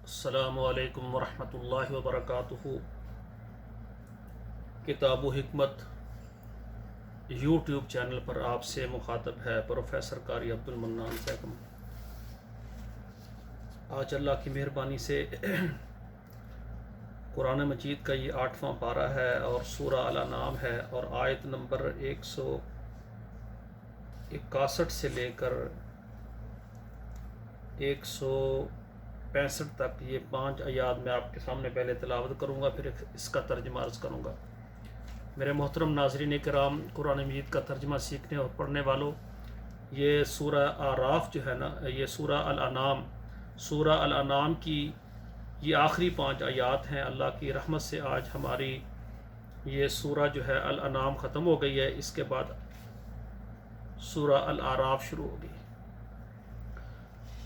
السلام علیکم ورحمۃ اللہ وبرکاتہ۔ کتاب و حکمت یوٹیوب چینل پر آپ سے مخاطب ہے پروفیسر قاری عبد المنان بیگم۔ آج اللہ کی مہربانی سے قرآن مجید کا یہ 8واں پارہ ہے اور سورہ الانعام ہے، اور آیت نمبر 161 سے لے کر 165 تک یہ 5 آیات میں آپ کے سامنے پہلے تلاوت کروں گا، پھر اس کا ترجمہ عرض کروں گا۔ میرے محترم ناظرین کرام، قرآن مجید کا ترجمہ سیکھنے اور پڑھنے والوں، یہ سورہ اعراف جو ہے نا، یہ سورہ الانعام کی یہ آخری 5 آیات ہیں۔ اللہ کی رحمت سے آج ہماری یہ سورہ جو ہے الانعام ختم ہو گئی ہے، اس کے بعد سورہ الاعراف شروع ہوگی۔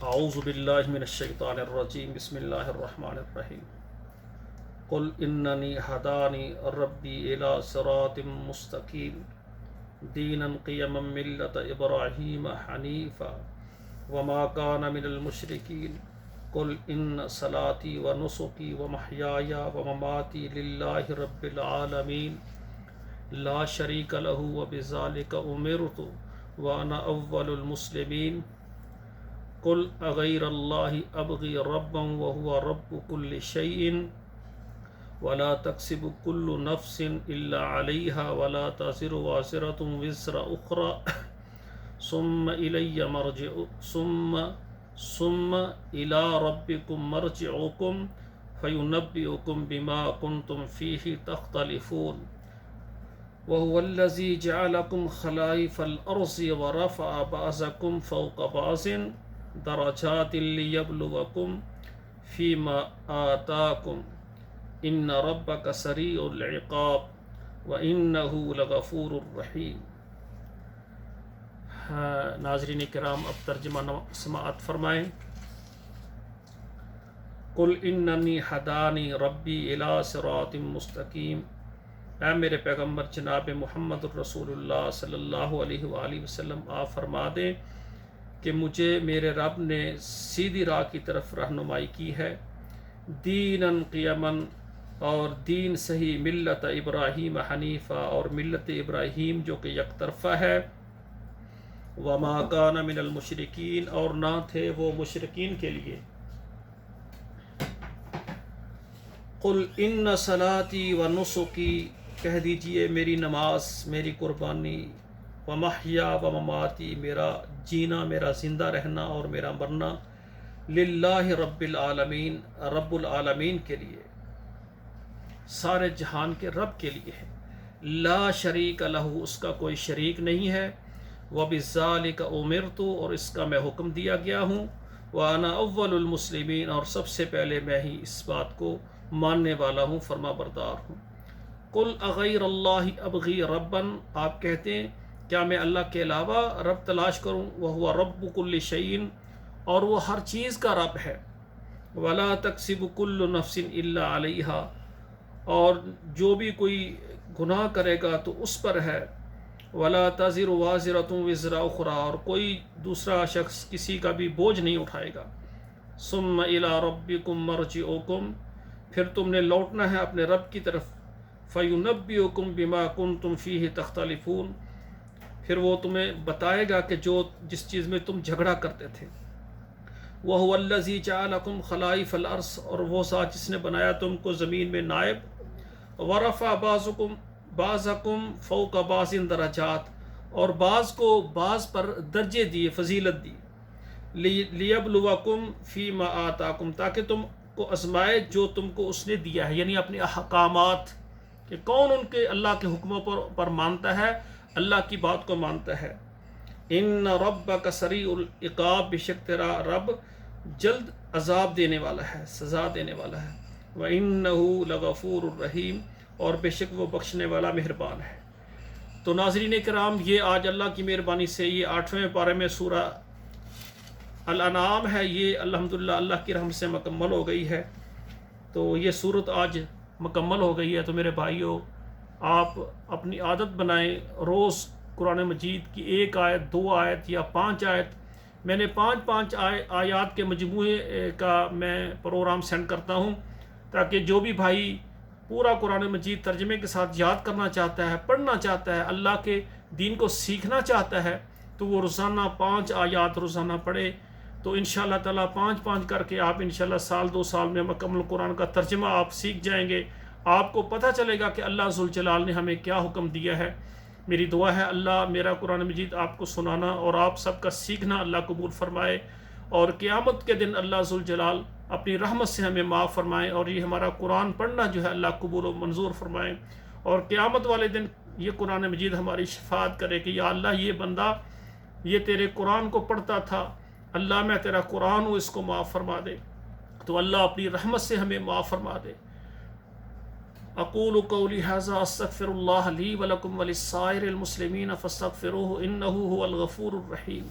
اعوذ باللہ من الشیطان الرجیم، بسم اللہ الرحمن الرحیم۔ قل اننی ہدانی ربی الی صراط مستقیم دینا قیما ملت ابراہیم حنیفا وما کان من المشرکین قل ان صلاتی و نسکی و محیای و مماتی للہ رب العالمین لا شریک لہ وبذالک امرت وانا اول المسلمین قل اغیر اللہ ابغی ربا وهو رب كل شیء ولا تکسب كل نفس الا علیہا ولا تزر وازرة وزر اخرى ثم الى ربکم مرجعکم فینبئکم بما کنتم فیہ تختلفون وهو الذی جعلکم خلائف الارض ورفع بعضکم فوق بعض درجات لیبلوکم فیما آتاکم ان ربک سریع العقاب وانہ لغفور الرحیم۔ ناظرین کرام، اب ترجمہ سماعت فرمائیں۔ قل اننی ہدانی ربی الی صراط مستقیم، اے میرے پیغمبر جناب محمد الرسول اللہ صلی اللہ علیہ وآلہ وسلم، آپ فرما دیں کہ مجھے میرے رب نے سیدھی راہ کی طرف رہنمائی کی ہے، دیناً قیماً، اور دین صحیح، ملت ابراہیم حنیفہ، اور ملت ابراہیم جو کہ یک طرفہ ہے، وما کان من المشرکین، اور نہ تھے وہ مشرکین کے لیے۔ قل ان صلاتی و نسکی، کہہ دیجئے میری نماز، میری قربانی، ومحیا و مماتی، میرا جینا، میرا زندہ رہنا اور میرا مرنا، للہ رب العالمین، رب العالمین کے لیے، سارے جہان کے رب کے لیے ہے، لا شریک لہ، اس کا کوئی شریک نہیں ہے، وبذالک امرت، اور اس کا میں حکم دیا گیا ہوں، وانا اول المسلمین، اور سب سے پہلے میں ہی اس بات کو ماننے والا ہوں، فرما بردار ہوں۔ قل اغیر اللہ ابغی ربا، آپ کہتے ہیں کیا میں اللہ کے علاوہ رب تلاش کروں، وہو رب کل شیء، اور وہ ہر چیز کا رب ہے، ولا تکسب کل نفس الا علیہا، اور جو بھی کوئی گناہ کرے گا تو اس پر ہے، ولا تزر وازرة وزر اخرى، اور کوئی دوسرا شخص کسی کا بھی بوجھ نہیں اٹھائے گا، ثم الى ربکم مرجعکم، پھر تم نے لوٹنا ہے اپنے رب کی طرف، فینبئکم بما کنتم فیہ تختلفون، پھر وہ تمہیں بتائے گا کہ جس چیز میں تم جھگڑا کرتے تھے، وہو الذی جعلکم خلائف الارض، اور وہ ذات جس نے بنایا تم کو زمین میں نائب، ورفع بعضکم فوق بعض درجات، اور بعض کو بعض پر درجے دیے، فضیلت دی، لیبلوکم فیما آتاکم، تاکہ تم کو آزمائے جو تم کو اس نے دیا ہے، یعنی اپنے احکامات، کہ کون ان کے اللہ کے حکموں پر مانتا ہے، اللہ کی بات کو مانتا ہے۔ ان ربک سریع العقاب، بے شک تیرا رب جلد عذاب دینے والا ہے، سزا دینے والا ہے، وَإِنَّهُ لَغَفُورٌ الرحیم، اور بے شک وہ بخشنے والا مہربان ہے۔ تو ناظرین کرام، یہ آج اللہ کی مہربانی سے یہ 8ویں پارے میں سورہ الانعام ہے، یہ الحمدللہ اللہ کی رحمت سے مکمل ہو گئی ہے۔ تو یہ صورت آج مکمل ہو گئی ہے، تو میرے بھائیوں، آپ اپنی عادت بنائیں، روز قرآن مجید کی 1 آیت، 2 آیت یا 5 آیت میں نے 5 آیات کے مجموعے کا میں پروگرام سینڈ کرتا ہوں، تاکہ جو بھی بھائی پورا قرآن مجید ترجمے کے ساتھ یاد کرنا چاہتا ہے، پڑھنا چاہتا ہے، اللہ کے دین کو سیکھنا چاہتا ہے، تو وہ روزانہ 5 آیات روزانہ پڑھے، تو انشاءاللہ تعالیٰ 5 کر کے آپ انشاءاللہ سال 2 سال میں مکمل قرآن کا ترجمہ آپ سیکھ جائیں گے۔ آپ کو پتہ چلے گا کہ اللہ ذوالجلال نے ہمیں کیا حکم دیا ہے۔ میری دعا ہے اللہ میرا قرآن مجید آپ کو سنانا اور آپ سب کا سیکھنا اللہ قبول فرمائے، اور قیامت کے دن اللہ ذوالجلال اپنی رحمت سے ہمیں معاف فرمائے، اور یہ ہمارا قرآن پڑھنا جو ہے اللہ قبول و منظور فرمائے، اور قیامت والے دن یہ قرآن مجید ہماری شفاعت کرے کہ یا اللہ یہ بندہ یہ تیرے قرآن کو پڑھتا تھا، اللہ میں تیرا قرآن ہوں، اس کو معاف فرما دے۔ تو اللہ اپنی رحمت سے ہمیں معاف فرما دے۔ اقول قولی ھذا استغفر اللہ لی ولکم وللسائر المسلمین فاستغفروہ انہ ھو الغفور الرحیم۔